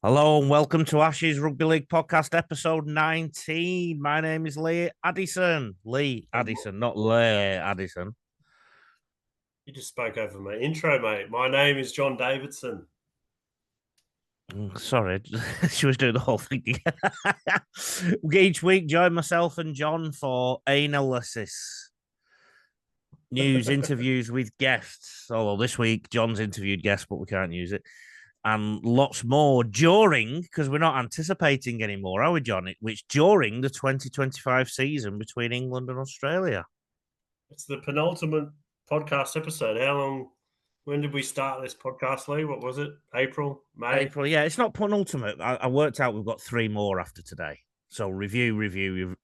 Hello and welcome to Ashes Rugby League Podcast, episode 19. My name is Lee Addison. Lee Addison, not Lee Addison. You just spoke over my intro, mate. My name is John Davidson. Sorry, she was doing the whole thing. Each week, join myself and John for analysis, news, interviews with guests. Although this week, John's interviewed guests, but we can't use it. And lots more during, because we're not anticipating anymore, are we, John? Which during the 2025 season between England and Australia. It's the penultimate podcast episode. When did we start this podcast, Lee? What was it? April, May? April, yeah. It's not penultimate. I worked out we've got 3 more after today. So review.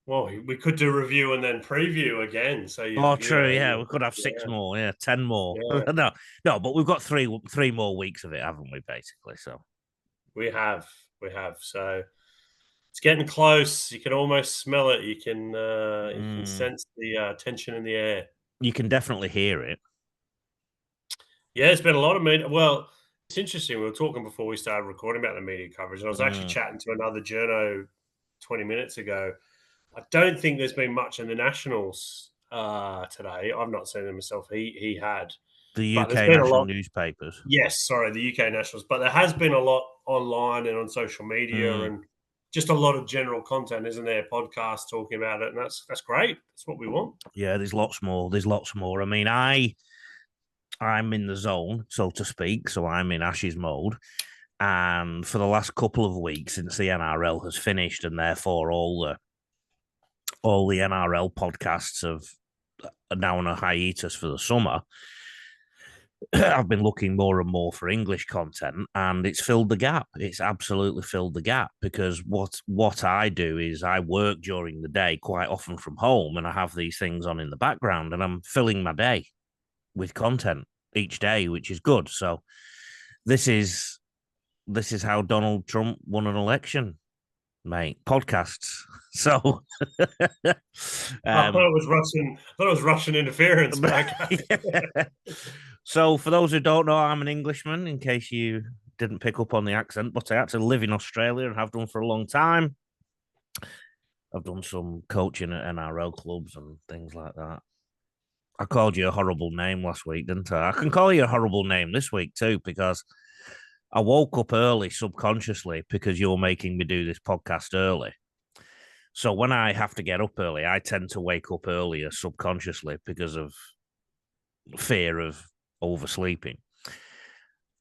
Well, we could do review and then preview again. So true, yeah. We could have 6 more, 10 more. Yeah. no, but we've got three more weeks of it, haven't we, basically? So we have. So it's getting close. You can almost smell it. You can sense the tension in the air. You can definitely hear it. Yeah, it's been a lot of media. Well, it's interesting. We were talking before we started recording about the media coverage, and I was actually chatting to another journo 20 minutes ago. I don't think there's been much in the Nationals today. I've not seen them myself. He had. The UK national newspapers. Yes, sorry, the UK Nationals. But there has been a lot online and on social media and just a lot of general content, isn't there? Podcasts talking about it, and that's great. That's what we want. Yeah, there's lots more. I mean, I'm in the zone, so to speak, so I'm in Ashes mode. And for the last couple of weeks since the NRL has finished, and therefore all the NRL podcasts are now on a hiatus for the summer, I've been looking more and more for English content, and it's filled the gap. It's absolutely filled the gap, because what I do is I work during the day, quite often from home, and I have these things on in the background, and I'm filling my day with content each day, which is good. So this is how Donald Trump won an election, mate. Podcasts. So I thought it was Russian interference. Yeah. So for those who don't know, I'm an Englishman, in case you didn't pick up on the accent, but I actually live in Australia and have done for a long time. I've done some coaching at NRL clubs and things like that. I called you a horrible name last week, didn't I? I can call you a horrible name this week too, because I woke up early subconsciously because you're making me do this podcast early. So when I have to get up early, I tend to wake up earlier subconsciously because of fear of oversleeping.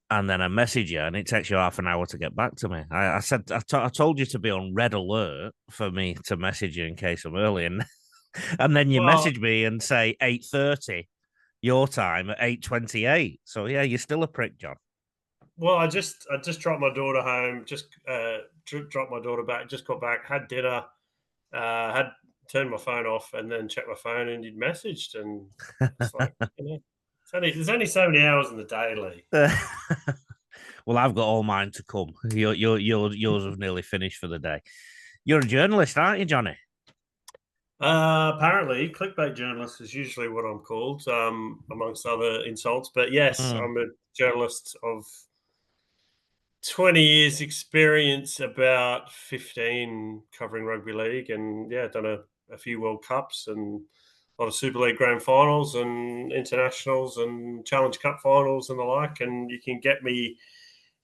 And then I message you, and it takes you half an hour to get back to me. I told you to be on red alert for me to message you in case I'm early, and then you message me and say 8:30 your time at 8:28. So yeah, you're still a prick, John. Well, I just dropped my daughter home, just dropped my daughter back, just got back, had dinner, had turned my phone off, and then checked my phone, and you'd messaged, and it's like, there's only so many hours in the day, Lee. Well, I've got all mine to come. Yours have nearly finished for the day. You're a journalist, aren't you, Johnny? Apparently, clickbait journalist is usually what I'm called, amongst other insults. But yes, I'm a journalist of 20 years experience, about 15 covering rugby league, and done a few World Cups and a lot of Super League grand finals and internationals and Challenge Cup finals and the like. And you can get me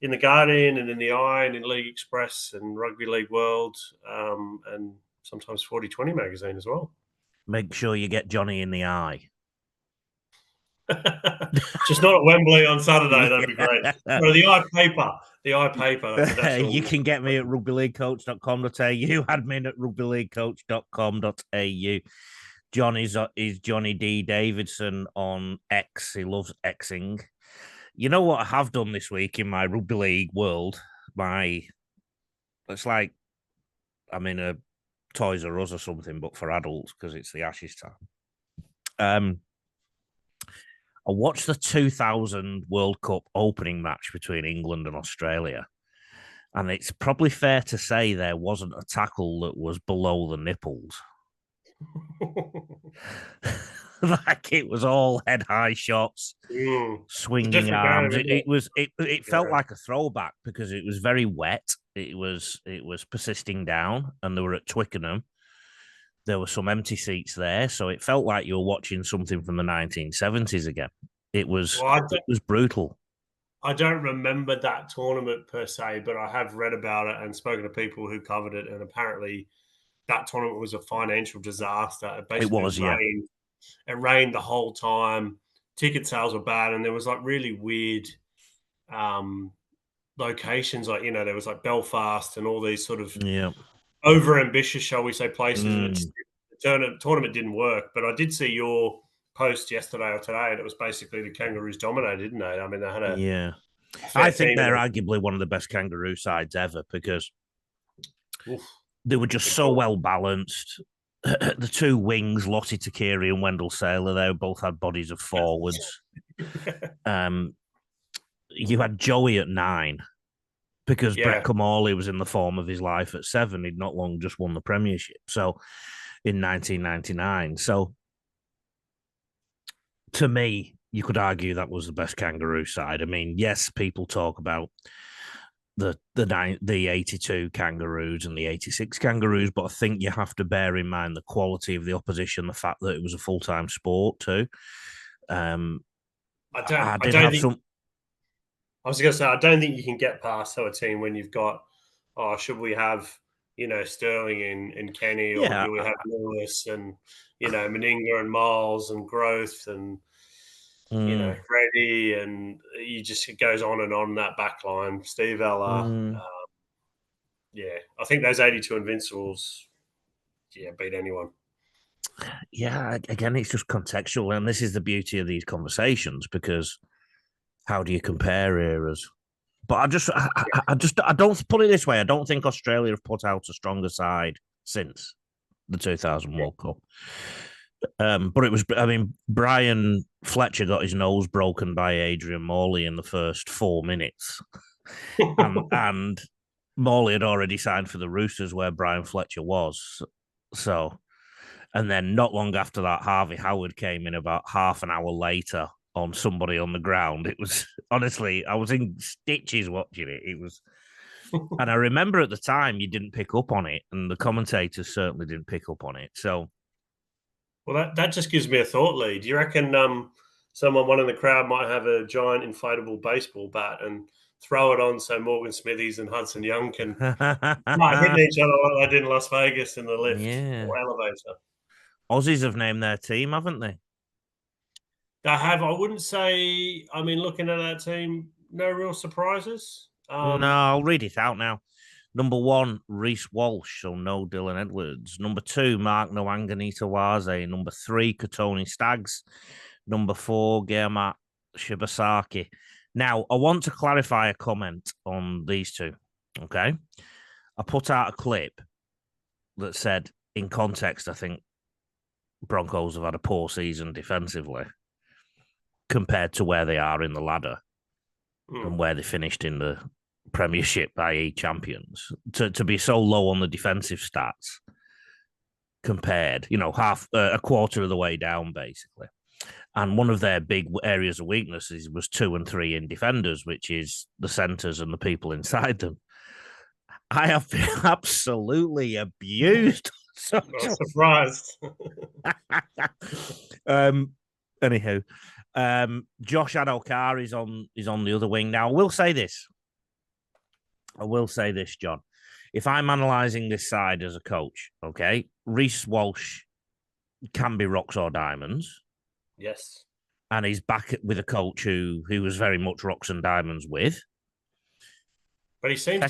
in the Guardian and in the Eye and in League Express and Rugby League World, and sometimes 40/20 magazine as well. Make sure you get Johnny in the Eye. Just not at Wembley on Saturday. That'd be great. No, the Eye paper. You can get me at rugbyleaguecoach.com.au, admin at rugbyleaguecoach.com.au. John is Johnny D. Davidson on X. He loves Xing. You know what I have done this week in my rugby league world? It's like I'm in a Toys R Us or something, but for adults, because it's the Ashes time. I watched the 2000 World Cup opening match between England and Australia, and it's probably fair to say there wasn't a tackle that was below the nipples. Like it was all head high shots, It's a swinging different game, arms. isn't it? It felt like a throwback because it was very wet. It was persisting down, and they were at Twickenham. There were some empty seats there, so it felt like you were watching something from the 1970s again. It was brutal. I don't remember that tournament per se, but I have read about it and spoken to people who covered it, and apparently that tournament was a financial disaster. It basically rained. It rained the whole time. Ticket sales were bad, and there was like really weird locations. Like, there was like Belfast and all these sort of over ambitious, shall we say, places. And the tournament didn't work. But I did see your post yesterday or today, and it was basically the Kangaroos dominated, didn't they? I mean, they had I think they're arguably one of the best Kangaroo sides ever because they were just so well balanced. The two wings, Lottie Takiri and Wendell Saylor, they both had bodies of forwards. You had Joey at 9 because Brett Comorley was in the form of his life at 7. He'd not long just won the Premiership. So in 1999. So to me, you could argue that was the best Kangaroo side. I mean, yes, people talk about the 82 Kangaroos and the 86 Kangaroos, but I think you have to bear in mind the quality of the opposition, the fact that it was a full-time sport too. I was going to say, I don't think you can get past a team when you've got, should we have, Sterling and Kenny, or do we have Lewis and, Meninga and Miles and Growth and, Freddie, and it goes on and on, that back line. Steve Ella. I think those 82 Invincibles, beat anyone. Yeah, again, it's just contextual, and this is the beauty of these conversations because how do you compare eras? But I don't put it this way. I don't think Australia have put out a stronger side since the 2000 World Cup. But it was, Brian Fletcher got his nose broken by Adrian Morley in the first 4 minutes. and Morley had already signed for the Roosters where Brian Fletcher was. So, and then not long after that, Harvey Howard came in about half an hour later on somebody on the ground. It was, honestly, I was in stitches watching it. It was, and I remember at the time you didn't pick up on it, and the commentators certainly didn't pick up on it. So, well, that just gives me a thought, Lee. Do you reckon one in the crowd might have a giant inflatable baseball bat and throw it on so Morgan Smithies and Hudson Young can start hitting each other like they did in Las Vegas in the lift or elevator? Aussies have named their team, haven't they? They have. I wouldn't say, looking at that team, no real surprises. No, I'll read it out now. Number 1, Reece Walsh, so no Dylan Edwards. Number 2, Mark Nwanganita-Waze. Number 3, Katoni Staggs. Number 4, Germat Shibasaki. Now, I want to clarify a comment on these two, okay? I put out a clip that said, in context, I think Broncos have had a poor season defensively compared to where they are in the ladder and where they finished in the Premiership, i.e. champions. To be so low on the defensive stats compared, a quarter of the way down, basically. And one of their big areas of weaknesses was 2 and 3 in defenders, which is the centres and the people inside them. I have been absolutely abused. I'm surprised. Anywho, Josh Adokar is on the other wing. Now, I will say this, John. If I'm analysing this side as a coach, okay, Reece Walsh can be rocks or diamonds. Yes. And he's back with a coach who was very much rocks and diamonds with. But he seems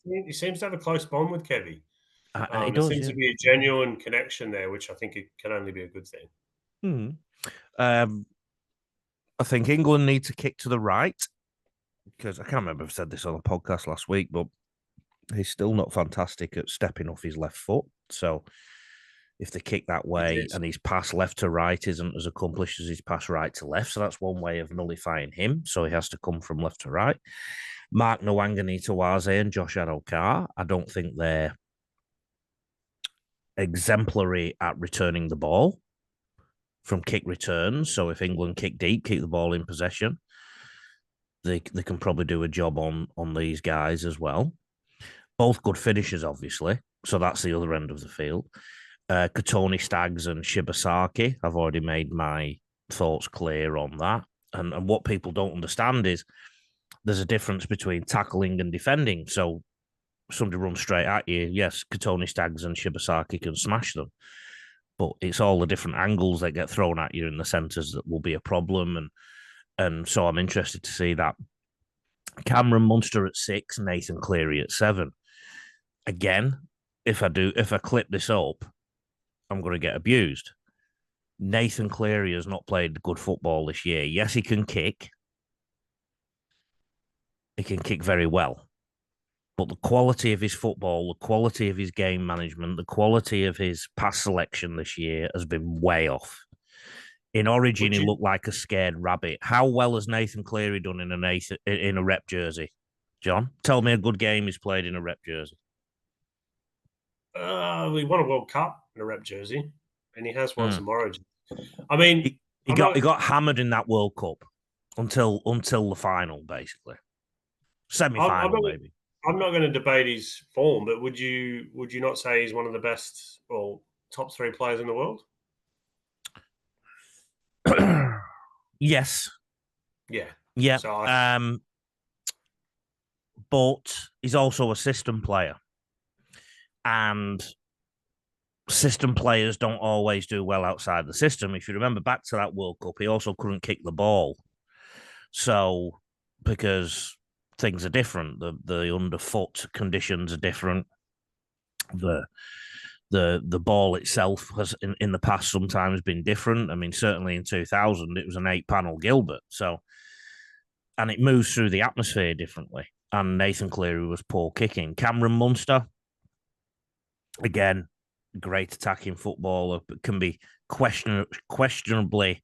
he seems to have a close bond with Kevy. There seems to be a genuine connection there, which I think it can only be a good thing. I think England need to kick to the right because I can't remember if I said this on the podcast last week, but he's still not fantastic at stepping off his left foot. So if they kick that way and his pass left to right isn't as accomplished as his pass right to left, so that's one way of nullifying him. So he has to come from left to right. Mark Nwanganita-Waze and Josh Adokar, I don't think they're exemplary at returning the ball from kick returns. So if England kick deep, keep the ball in possession, they can probably do a job on these guys as well. Both good finishers, obviously. So that's the other end of the field. Katoni Staggs and Shibasaki. I've already made my thoughts clear on that. And what people don't understand is there's a difference between tackling and defending. So somebody runs straight at you. Yes, Katoni Staggs and Shibasaki can smash them. But it's all the different angles that get thrown at you in the centres that will be a problem. And so I'm interested to see that. Cameron Munster at 6, Nathan Cleary at 7. Again, if I clip this up, I'm going to get abused. Nathan Cleary has not played good football this year. Yes, he can kick. He can kick very well. But the quality of his football, the quality of his game management, the quality of his pass selection this year has been way off. In Origin, he looked like a scared rabbit. How well has Nathan Cleary done in a rep jersey? John, tell me a good game he's played in a rep jersey. We won a World Cup in a rep jersey, and he has won some Origin. I mean, he got hammered in that World Cup until the final, basically. Semi-final, maybe. I'm not going to debate his form, but would you not say he's one of the best or top 3 players in the world? Yes. Yeah. So but he's also a system player. And system players don't always do well outside the system. If you remember back to that World Cup, he also couldn't kick the ball. So, because things are different, the underfoot conditions are different. The ball itself has in the past sometimes been different. I mean, certainly in 2000, it was an 8-panel Gilbert. So, and it moves through the atmosphere differently. And Nathan Cleary was poor kicking. Cameron Munster, again, great attacking footballer, but can be questionably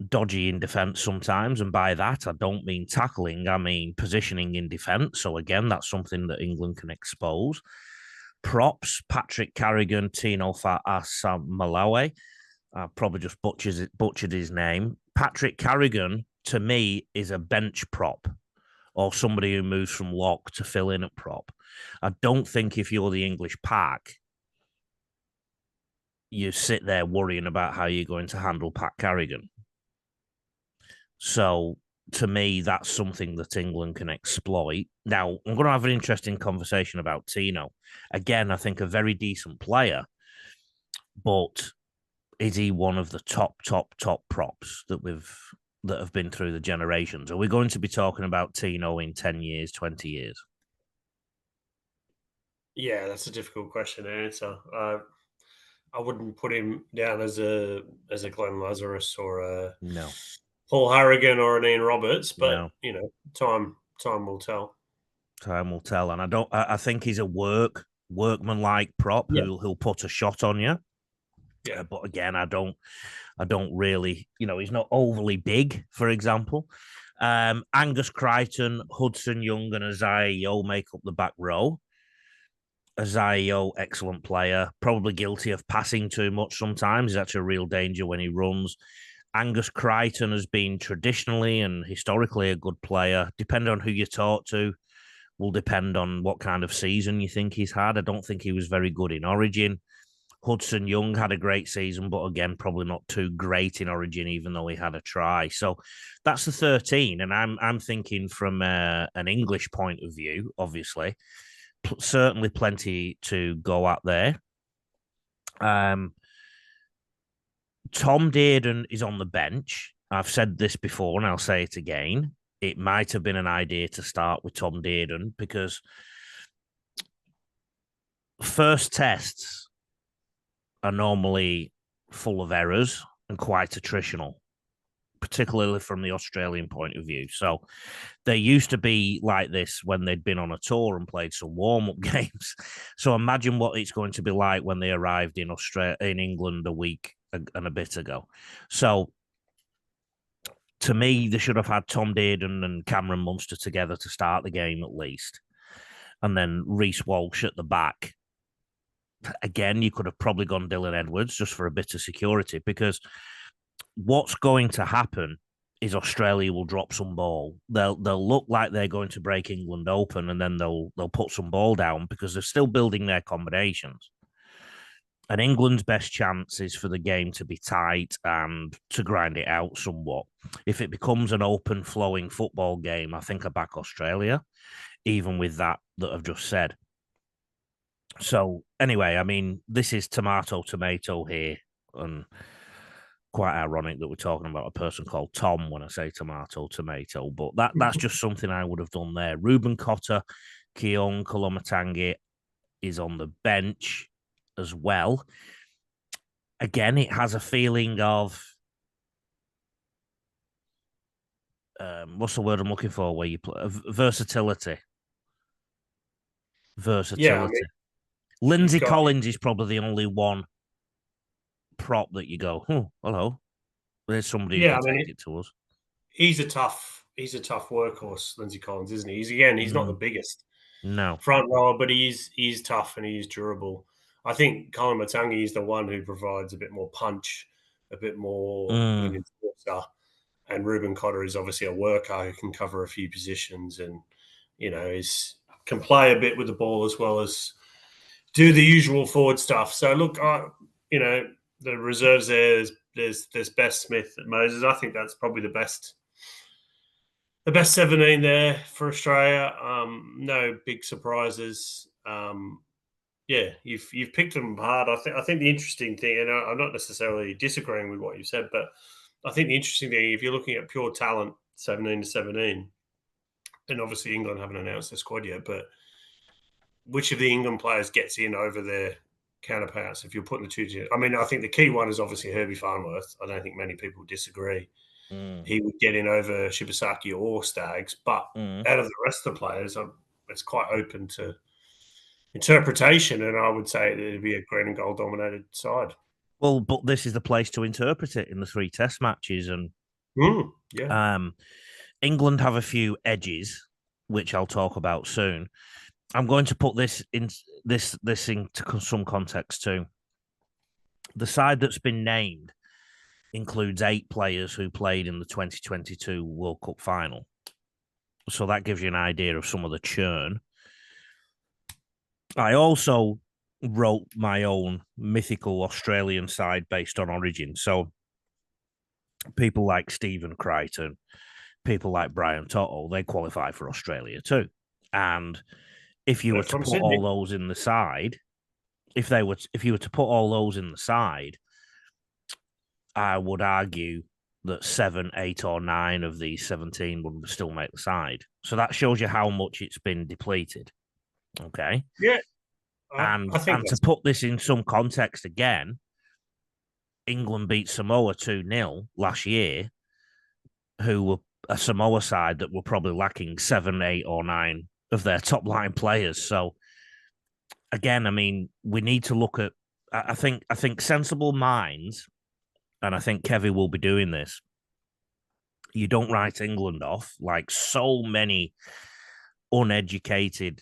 dodgy in defence sometimes. And by that, I don't mean tackling, I mean positioning in defence. So again, that's something that England can expose. Props, Patrick Carrigan, Tino Fa'asamalawe. I probably just butchered his name. Patrick Carrigan, to me, is a bench prop or somebody who moves from lock to fill in at prop. I don't think if you're the English pack, you sit there worrying about how you're going to handle Pat Carrigan. So, to me, that's something that England can exploit. Now, I'm going to have an interesting conversation about Tino. Again, I think a very decent player, but is he one of the top props that have been through the generations? Are we going to be talking about Tino in 10 years, 20 years? Yeah, that's a difficult question to answer. I wouldn't put him down as a Glenn Lazarus or a Paul Harrigan or an Ian Roberts, but time will tell. Time will tell, and I think he's a workman-like prop who'll put a shot on you. Yeah, but again, I don't really, he's not overly big, for example. Angus Crichton, Hudson Young, and Isaiah Yeo make up the back row. Isaiah Yeo, excellent player, probably guilty of passing too much sometimes. He's actually a real danger when he runs. Angus Crichton has been traditionally and historically a good player. Depending on who you talk to, will depend on what kind of season you think he's had. I don't think he was very good in Origin. Hudson Young had a great season, but again, probably not too great in Origin, even though he had a try. So that's the 13, and I'm thinking from an English point of view, obviously, certainly plenty to go at there. Tom Dearden is on the bench. I've said this before, and I'll say it again. It might have been an idea to start with Tom Dearden because first tests are normally full of errors and quite attritional, particularly from the Australian point of view. So they used to be like this when they'd been on a tour and played some warm-up games. So imagine what it's going to be like when they arrived in England a week and a bit ago. So to me, they should have had Tom Dearden and Cameron Munster together to start the game at least. And then Reece Walsh at the back again, you could have probably gone Dylan Edwards just for a bit of security, because what's going to happen is Australia will drop some ball. They'll look like they're going to break England open, and then they'll put some ball down because they're still building their combinations. And England's best chance is for the game to be tight and to grind it out somewhat. If it becomes an open, flowing football game, I think I back Australia, even with that I've just said. So anyway, I mean, this is tomato here, and quite ironic that we're talking about a person called Tom when I say tomato, but that's just something I would have done there. Ruben Cotter, Keon Kolomatangi is on the bench as well. Again, it has a feeling of what's the word I'm looking for? Where you play versatility. Yeah, I mean, Lindsay Collins is probably the only one prop that you go, oh, hello. There's somebody who can take it to us. He's a tough workhorse, Lindsay Collins, isn't he? He's not the biggest front rower, but he's tough and he's durable. I think Colin Matangi is the one who provides a bit more punch, a bit more of an enforcer. And Ruben Cotter is obviously a worker who can cover a few positions and, can play a bit with the ball as well as do the usual forward stuff. So, look, the reserves there's Bess Smith at Moses. I think that's probably the best 17 there for Australia. No big surprises. You've picked them hard. I think the interesting thing, and I'm not necessarily disagreeing with what you said, but I think the interesting thing, if you're looking at pure talent, 17 to 17, and obviously England haven't announced their squad yet, but which of the England players gets in over their counterparts if you're putting the two together? I mean, I think the key one is obviously Herbie Farnworth. I don't think many people disagree. He would get in over Shibasaki or Staggs, but out of the rest of the players, it's quite open to interpretation, and I would say it'd be a green and gold dominated side. Well, but this is the place to interpret it in the 3 test matches, and England have a few edges, which I'll talk about soon. I'm going to put this into some context too. The side that's been named includes 8 players who played in the 2022 World Cup final. So that gives you an idea of some of the churn. I also wrote my own mythical Australian side based on origin. So people like Stephen Crichton, people like Brian Toto, they qualify for Australia too. And if you were to put all those in the side, if you were to put all those in the side, I would argue that 7, 8, or 9 of these 17 would still make the side. So that shows you how much it's been depleted. Okay. Yeah. And to put this in some context again, England beat Samoa 2-0 last year, who were a Samoa side that were probably lacking 7, 8, or 9 of their top line players. So again, I mean, we need to look at. I think sensible minds, and I think Kevin will be doing this. You don't write England off like so many uneducated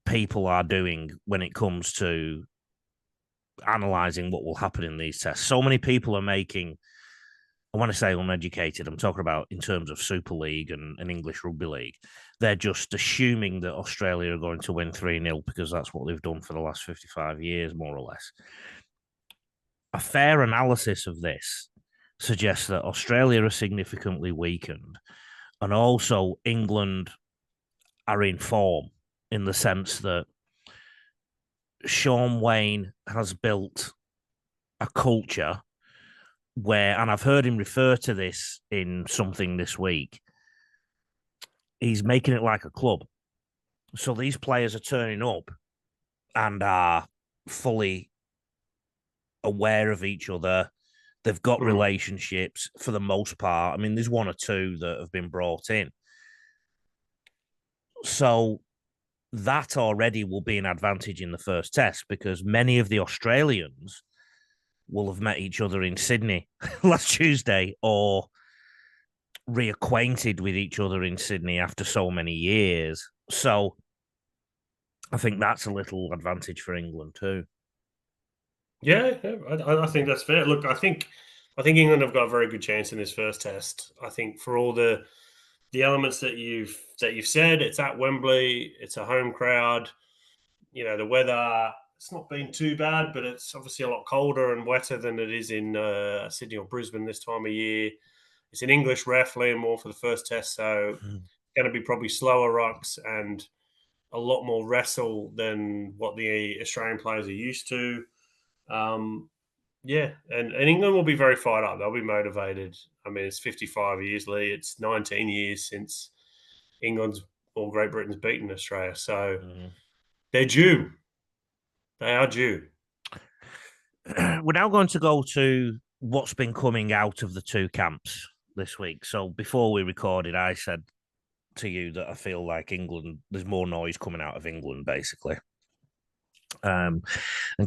people are doing when it comes to analysing what will happen in these tests. So many people are making, I want to say uneducated, I'm talking about in terms of Super League and English Rugby League. They're just assuming that Australia are going to win 3-0 because that's what they've done for the last 55 years, more or less. A fair analysis of this suggests that Australia are significantly weakened, and also England are in form in the sense that Sean Wayne has built a culture where, and I've heard him refer to this in something this week, he's making it like a club. So these players are turning up and are fully aware of each other. They've got relationships for the most part. I mean, there's 1 or 2 that have been brought in. So that already will be an advantage in the first test because many of the Australians will have met each other in Sydney last Tuesday or reacquainted with each other in Sydney after so many years. So I think that's a little advantage for England too. Yeah, I think that's fair. Look, I think England have got a very good chance in this first test. I think for all the elements that you've said, it's at Wembley, it's a home crowd. You know, the weather, it's not been too bad, but it's obviously a lot colder and wetter than it is in Sydney or Brisbane this time of year. It's an English ref, Liam Moore, for the first test, so going to be probably slower rucks and a lot more wrestle than what the Australian players are used to. Yeah, and England will be very fired up. They'll be motivated. I mean, it's 55 years, Lee. It's 19 years since England's or Great Britain's beaten Australia. So they're due. They are due. We're now going to go to what's been coming out of the two camps this week. So before we recorded, I said to you that I feel like England, there's more noise coming out of England, basically. And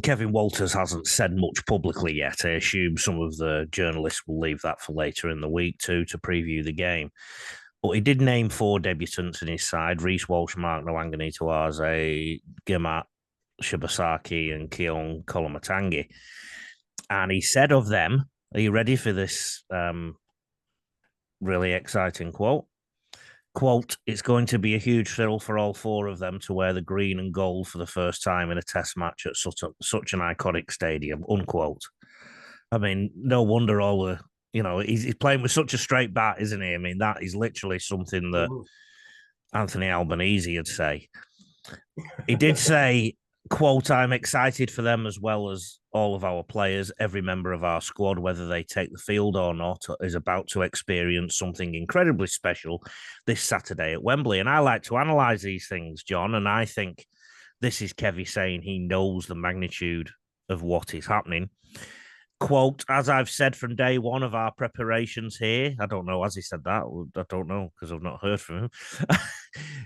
Kevin Walters hasn't said much publicly yet. I assume some of the journalists will leave that for later in the week to preview the game. But he did name 4 debutants in his side: Reece Walsh, Mark Nwangani-Tuaze, Gimat Shibasaki, and Keon Kolomatangi. And he said of them, are you ready for this really exciting quote? Quote, it's going to be a huge thrill for all 4 of them to wear the green and gold for the first time in a test match at such an iconic stadium, unquote. I mean, no wonder all the, he's playing with such a straight bat, isn't he? I mean, that is literally something that Anthony Albanese would say. He did say, quote, I'm excited for them as well as all of our players. Every member of our squad, whether they take the field or not, is about to experience something incredibly special this Saturday at Wembley. And I like to analyse these things, John, and I think this is Kevy saying he knows the magnitude of what is happening. Quote, as I've said from day one of our preparations here, I don't know, has he said that? I don't know, because I've not heard from him.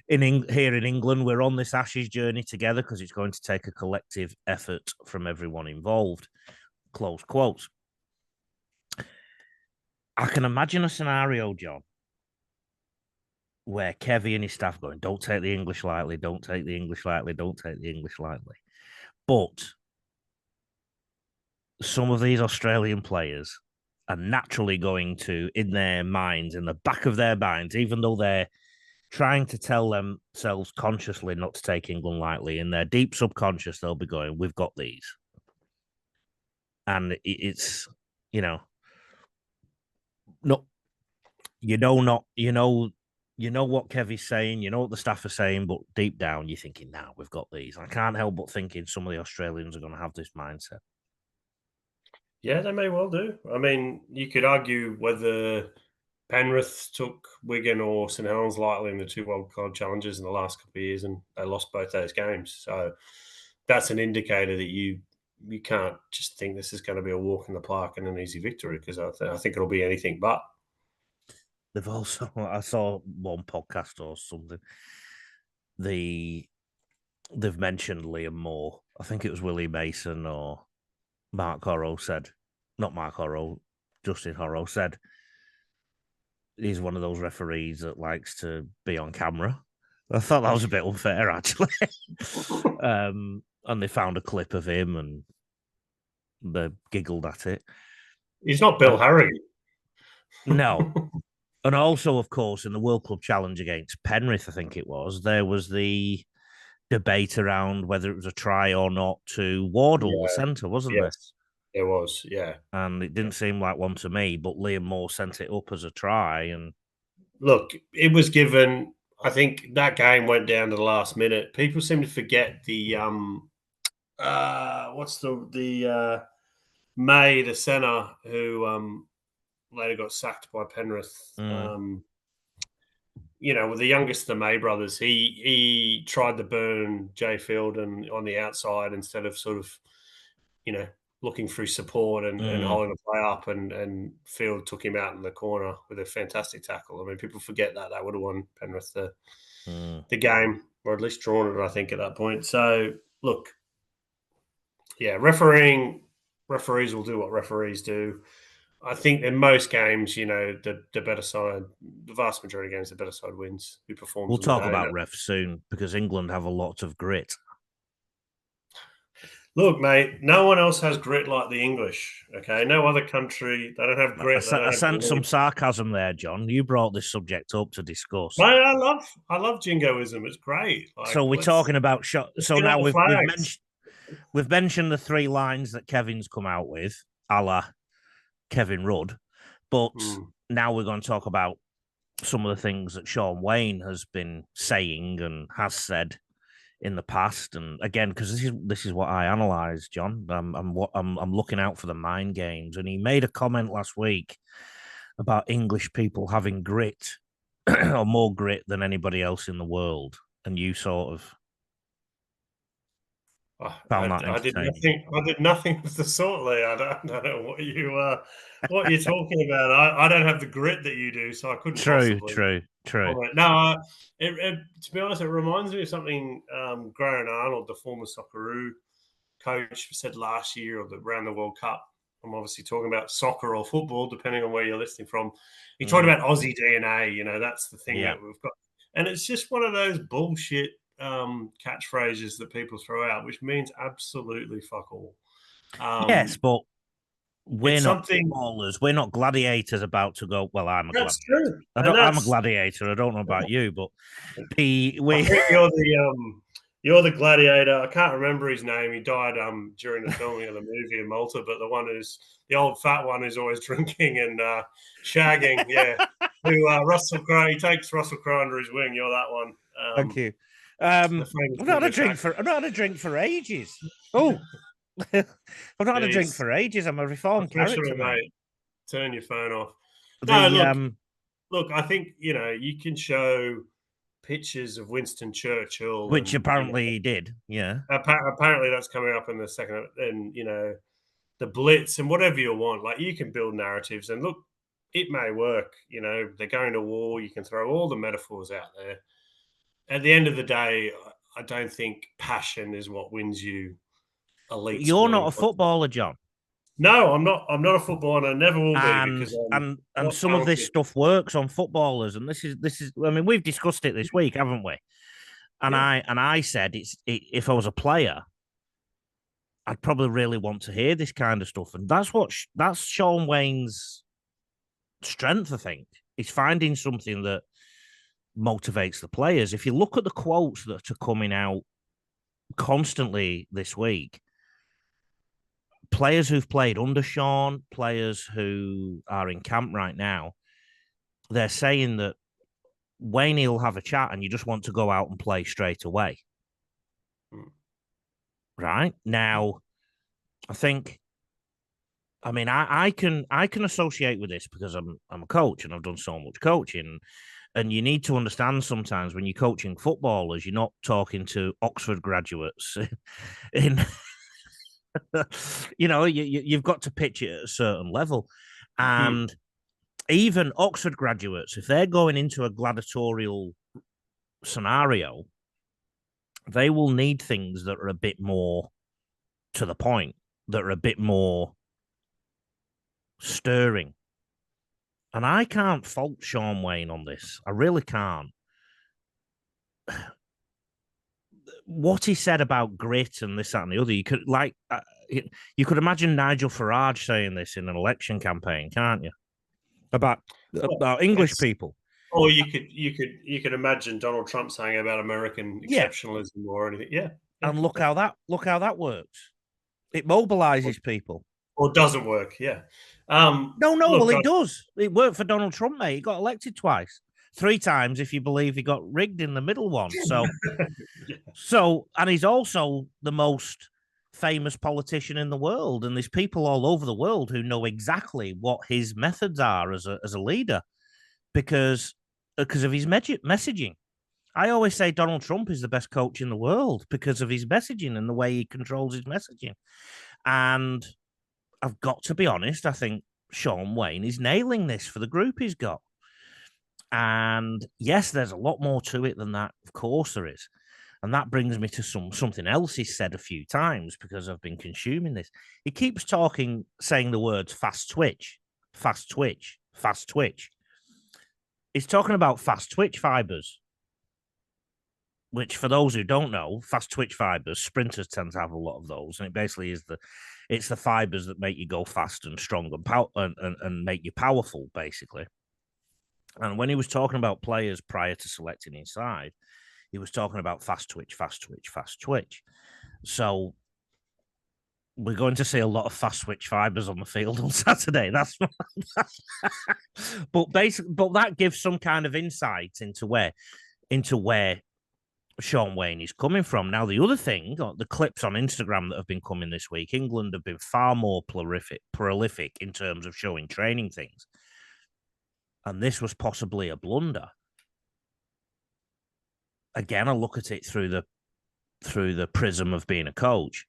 Here in England, we're on this Ashes journey together because it's going to take a collective effort from everyone involved. Close quotes. I can imagine a scenario, John, where Kevy and his staff going, don't take the English lightly, don't take the English lightly, don't take the English lightly. But some of these Australian players are naturally going to, in their minds, in the back of their minds, even though they're trying to tell themselves consciously not to take England lightly, in their deep subconscious, they'll be going, we've got these. And it's, not, what Kevy's saying, what the staff are saying, but deep down, you're thinking, nah, we've got these. I can't help but thinking some of the Australians are going to have this mindset. Yeah, they may well do. I mean, you could argue whether Penrith took Wigan or St Helens lightly in the 2 wildcard challenges in the last couple of years, and they lost both those games. So that's an indicator that you can't just think this is going to be a walk in the park and an easy victory, because I think it'll be anything but. They've also, I saw one podcast or something, they've mentioned Liam Moore. I think it was Willie Mason or Mark Horrow said, not Mark Horrow, Justin Horrow said, he's one of those referees that likes to be on camera. I thought that was a bit unfair, actually. And they found a clip of him and they giggled at it. He's not Bill Harrigan. No. And also, of course, in the World Club Challenge against Penrith, I think it was, there was the debate around whether it was a try or not to Wardle, the centre, wasn't there? It was, yeah. And it didn't seem like one to me, but Liam Moore sent it up as a try. And look, it was given. I think that game went down to the last minute. People seem to forget the May, the centre, who later got sacked by Penrith. With the youngest of the May brothers, he tried to burn Jay Field and on the outside instead of sort of, looking through support and holding the play up, and Field took him out in the corner with a fantastic tackle. I mean, people forget that would have won Penrith the game, or at least drawn it, I think, at that point. So, look, yeah, referees will do what referees do. I think in most games, the better side, the vast majority of games, the better side wins. Who performs? We'll talk about refs soon, because England have a lot of grit. Look, mate, no one else has grit like the English. Okay, no other country. They don't have grit. They I don't have sensed some belief. sarcasm there, John. You brought this subject up to discuss. Mate, I love jingoism. It's great. So Like we're talking about let's so get now up the flags. we've mentioned the three lines that Kevin's come out with, a la Kevin Rudd, but Mm. now we're going to talk about some of the things that Sean Wayne has been saying and has said in the past. And again, because this is what I analyze, John. I'm looking out for the mind games. And he made a comment last week about English people having grit or more grit than anybody else in the world. And you sort of found that I did entertaining. nothing. I did nothing of the sort, Lee. I don't know what you're talking about. I don't have the grit that you do, so I couldn't True, possibly true, true. comment. No, to be honest, it reminds me of something Graham Arnold, the former Socceroo coach, said last year or around the World Cup. I'm obviously talking about soccer or football, depending on where you're listening from. He talked about Aussie DNA. That's the thing Yeah. that we've got, and it's just one of those bullshit catchphrases that people throw out, which means absolutely fuck all. Yes, but we're It's not something footballers. We're not gladiators about to go. Well, I'm a that's gladiator. true, and I'm a that's gladiator. I don't know about you, but I we think you're the gladiator. I can't remember his name. He died during the filming of the movie in Malta, but the one who's the old fat one who's always drinking and shagging, yeah. Who Russell Crowe? He takes Russell Crowe under his wing. You're that one. Thank you. The famous I've not had a English drink actor. for I've not had a drink for ages. Oh, I've not had a drink Jeez, for ages. I'm a reformed character, professional mate. mate. Turn your phone off. No, The look. I think you can show pictures of Winston Churchill, which and apparently he did. Yeah. apparently that's coming up in the second, and the Blitz and whatever you want. Like you can build narratives, and look, it may work. They're going to war. You can throw all the metaphors out there. At the end of the day, I don't think passion is what wins you elite You're not sporting a contests. footballer, John. No, I'm not. I'm not a footballer, and I never will be And because I'm and not some of this talented. stuff works on footballers, and this is. I mean, we've discussed it this week, haven't we? And Yeah. I said if I was a player, I'd probably really want to hear this kind of stuff, and that's Sean Wayne's strength. I think is finding something that motivates the players. If you look at the quotes that are coming out constantly this week, players who've played under Sean, players who are in camp right now, they're saying that Wayne will have a chat and you just want to go out and play straight away. Mm. Right now, I think. I mean, I can associate with this because I'm a coach and I've done so much coaching, and you need to understand sometimes when you're coaching footballers, you're not talking to Oxford graduates. In you've got to pitch it at a certain level, Mm. and even Oxford graduates, if they're going into a gladiatorial scenario, they will need things that are a bit more to the point, that are a bit more stirring. And I can't fault Sean Wayne on this. I really can't. What he said about grit and this, that, and the other, you could imagine Nigel Farage saying this in an election campaign, can't you? About Well, English it's people. or you could imagine Donald Trump saying about American Yeah. exceptionalism or anything. Yeah. And look how that works. It mobilizes people. Or doesn't work. Yeah. No, well, Look, it does. It worked for Donald Trump, mate. He got elected twice, 3 times if you believe he got rigged in the middle one. yeah. And he's also the most famous politician in the world, and there's people all over the world who know exactly what his methods are as a leader because of his messaging. I always say Donald Trump is the best coach in the world because of his messaging and the way he controls his messaging. And I've got to be honest, I think Sean Wayne is nailing this for the group he's got. And yes, there's a lot more to it than that. Of course there is. And that brings me to something else he's said a few times because I've been consuming this. He keeps saying the words fast twitch, fast twitch, fast twitch. He's talking about fast twitch fibers. which for those who don't know, fast twitch fibers, sprinters tend to have a lot of those, and it basically is it's the fibers that make you go fast and strong and make you powerful, basically. And when he was talking about players prior to selecting his side, he was talking about fast twitch, fast twitch, fast twitch. So we're going to see a lot of fast switch fibers on the field on Saturday. But that gives some kind of insight into where Sean Wayne is coming from. Now, the other thing, the clips on Instagram that have been coming this week, England have been far more prolific in terms of showing training things. And this was possibly a blunder. Again, I look at it through the prism of being a coach.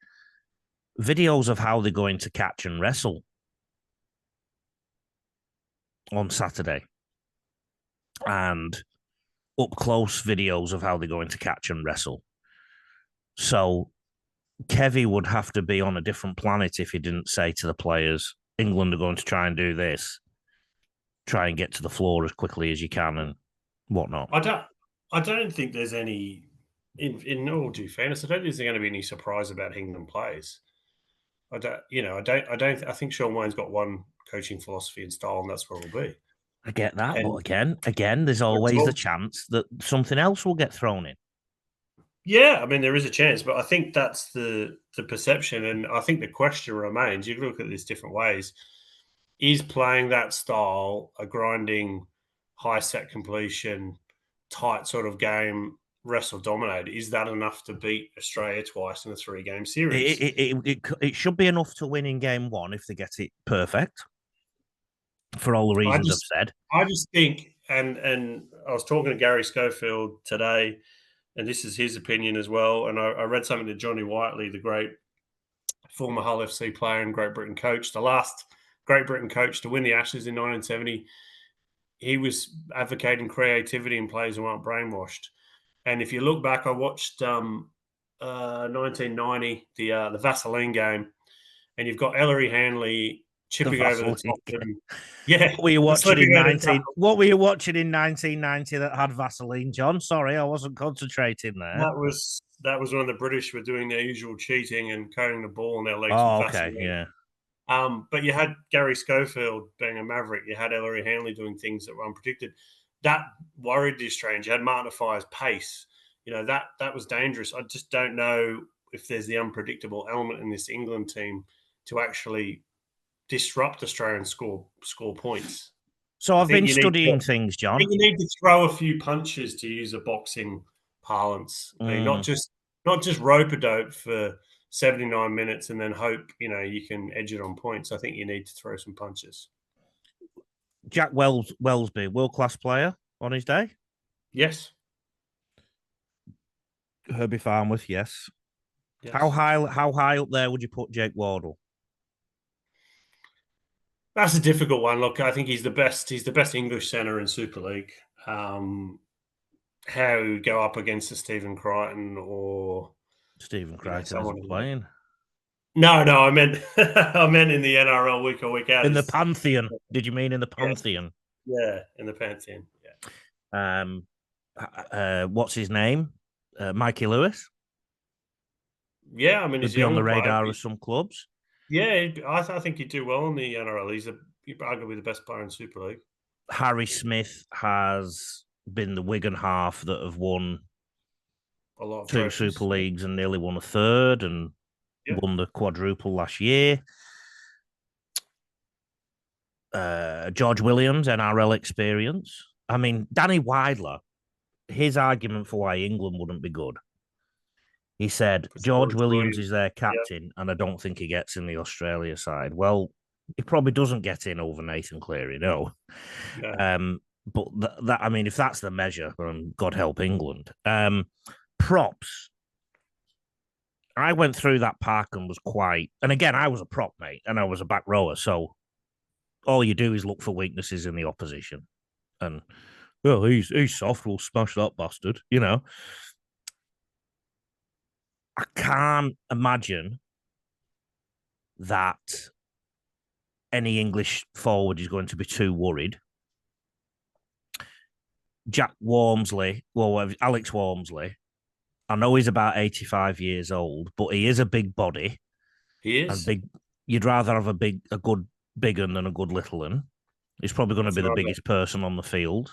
Videos of how they're going to catch and wrestle on Saturday, and up close videos of how they're going to catch and wrestle. So Kevy would have to be on a different planet if he didn't say to the players, England are going to try and do this. Try and get to the floor as quickly as you can and whatnot. I don't think there's any, in all due fairness, I don't think there's going to be any surprise about England players. I think Sean Wayne's got one coaching philosophy and style, and that's where we'll be. I get that, but again, there's always the chance that something else will get thrown in. Yeah, I mean, there is a chance, but I think that's the perception, and I think the question remains, you look at this different ways, is playing that style, a grinding, high set completion, tight sort of game, wrestle dominated, is that enough to beat Australia twice in a 3-game series? It should be enough to win in game one if they get it perfect, for all the reasons I've said. I just think, and I was talking to Gary Schofield today, and this is his opinion as well, and I read something to Johnny Whiteley, the great former Hull FC player and Great Britain coach, the last Great Britain coach to win the Ashes in 1970. He was advocating creativity in players who aren't brainwashed. And if you look back, I watched 1990, the Vaseline game, and you've got Ellery Hanley chipping over the top. Yeah. What were you watching in 1990 that had Vaseline, John? Sorry, I wasn't concentrating there. That was when the British were doing their usual cheating and coating the ball in their legs with Vaseline. Yeah. But you had Gary Schofield being a maverick. You had Ellery Hanley doing things that were unpredicted. That worried the Australians. You had Martin Afai's pace. That was dangerous. I just don't know if there's the unpredictable element in this England team to actually disrupt Australian score points. So I've been studying things, John. I think you need to throw a few punches, to use a boxing parlance. Not just rope-a-dope for 79 minutes and then hope, you can edge it on points. I think you need to throw some punches. Jack Wellesby, world-class player on his day? Yes. Herbie Farnworth, yes. How high up there would you put Jake Wardle? That's a difficult one. Look, I think he's the best English centre in Super League. How he would go up against a Stephen Crichton or Stephen Crichton isn't playing. No, I meant in the NRL week or week out. In the Pantheon. Did you mean in the Pantheon? Yeah, in the Pantheon. Yeah. What's his name? Mikey Lewis. Yeah, I mean, he'd be on the radar of some clubs. Yeah, I think he'd do well in the NRL. He's arguably the best player in Super League. Harry Smith has been the Wigan half that have won a lot of 2 Super Leagues and nearly won a third and won the quadruple last year. George Williams, NRL experience. I mean, Danny Widler, his argument for why England wouldn't be good. He said, George Williams is their captain, and I don't think he gets in the Australia side. Well, he probably doesn't get in over Nathan Cleary, no. Yeah. But I mean, if that's the measure, God help England. Props. I went through that park and was and again, I was a prop, mate, and I was a back rower, so all you do is look for weaknesses in the opposition. And, well, he's soft, we'll smash that bastard, I can't imagine that any English forward is going to be too worried. Alex Walmsley I know he's about 85 years old, but he is a big body. He And is. big. You'd rather have a good big un than a good little one. He's probably going to be the biggest person on the field.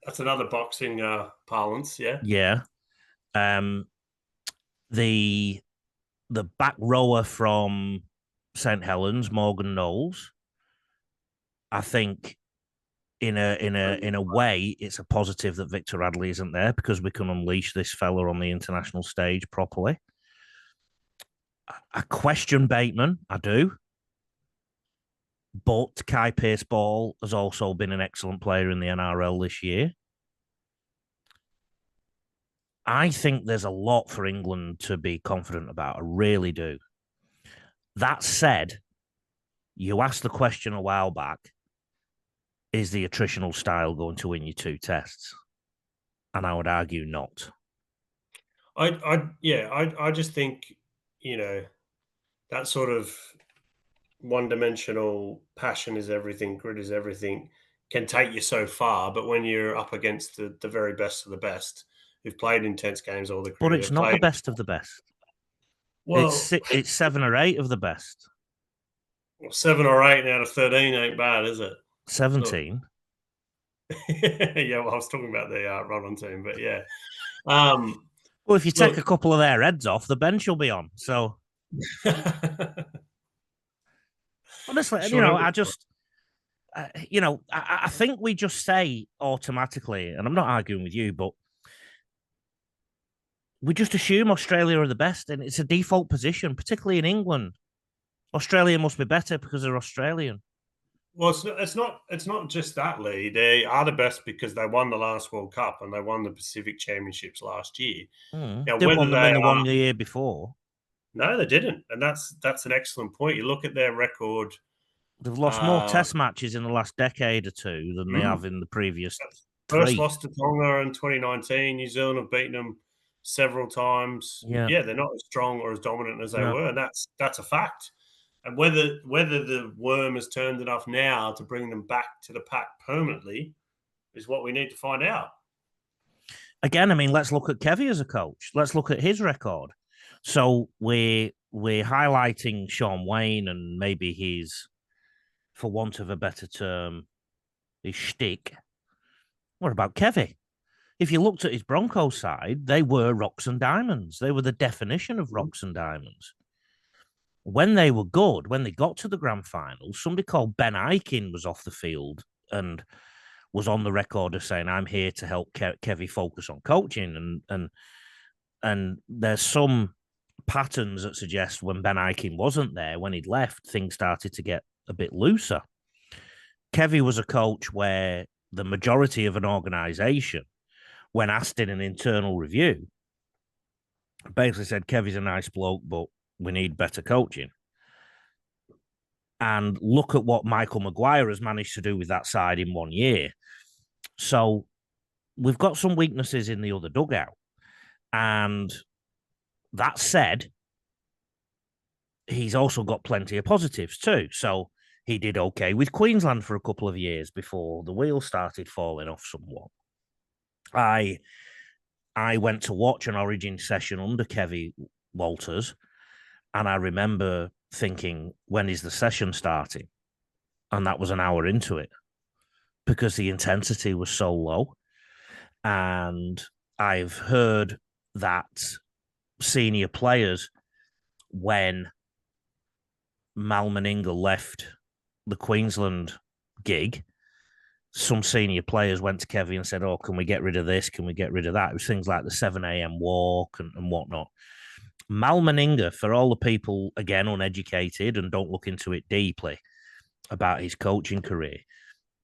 That's another boxing parlance, yeah. Yeah. The back rower from St Helens, Morgan Knowles. I think in a way, it's a positive that Victor Radley isn't there because we can unleash this fella on the international stage properly. I question Bateman, I do. But Kai Pearce-Ball has also been an excellent player in the NRL this year. I think there's a lot for England to be confident about. I really do. That said, you asked the question a while back, is the attritional style going to win you 2 tests? And I would argue not. I just think, that sort of one-dimensional passion is everything, grit is everything, can take you so far. But when you're up against the very best of the best, who've played intense games all the But cricket, it's not the best of the best. Well, it's 7 or 8 of the best. 7 or 8 out of 13 ain't bad, is it? 17. Yeah, well, I was talking about the run-on team, but yeah. Well, if you take a couple of their heads off, the bench will be on. So, honestly, I just, I think we just say automatically, and I'm not arguing with you, but we just assume Australia are the best, and it's a default position, particularly in England. Australia must be better because they're Australian. Well, it's not just that, Lee. They are the best because they won the last World Cup and they won the Pacific Championships last year. Now, didn't won them in the 1 year before. No, they didn't, and that's an excellent point. You look at their record; they've lost more Test matches in the last decade or two than they have in the previous. First lost to Tonga in 2019. New Zealand have beaten them several times. Yeah, they're not as strong or as dominant as they were, and that's a fact. And whether the worm has turned enough now to bring them back to the pack permanently is what we need to find out. Again, I mean, let's look at Kevy as a coach. Let's look at his record. So we're highlighting Sean Wayne and maybe his, for want of a better term, his shtick. What about Kevy? If you looked at his Broncos side, they were rocks and diamonds. They were the definition of rocks and diamonds. When they were good, when they got to the grand final, somebody called Ben Aikin was off the field and was on the record of saying, "I'm here to help Kevy focus on coaching." And there's some patterns that suggest when Ben Aikin wasn't there, when he'd left, things started to get a bit looser. Kevy was a coach where the majority of an organization, when asked in an internal review, basically said, "Kevy's a nice bloke, but we need better coaching." And look at what Michael Maguire has managed to do with that side in 1 year. So we've got some weaknesses in the other dugout. And that said, he's also got plenty of positives too. So he did okay with Queensland for a couple of years before the wheels started falling off somewhat. I went to watch an Origin session under Kevy Walters, and I remember thinking, when is the session starting? And that was an hour into it because the intensity was so low. And I've heard that senior players, when Mal Meninga left the Queensland gig, some senior players went to Kevy and said, "Oh, can we get rid of this? Can we get rid of that?" It was things like the 7 a.m. walk and whatnot. Mal Meninga, for all the people, again, uneducated and don't look into it deeply about his coaching career,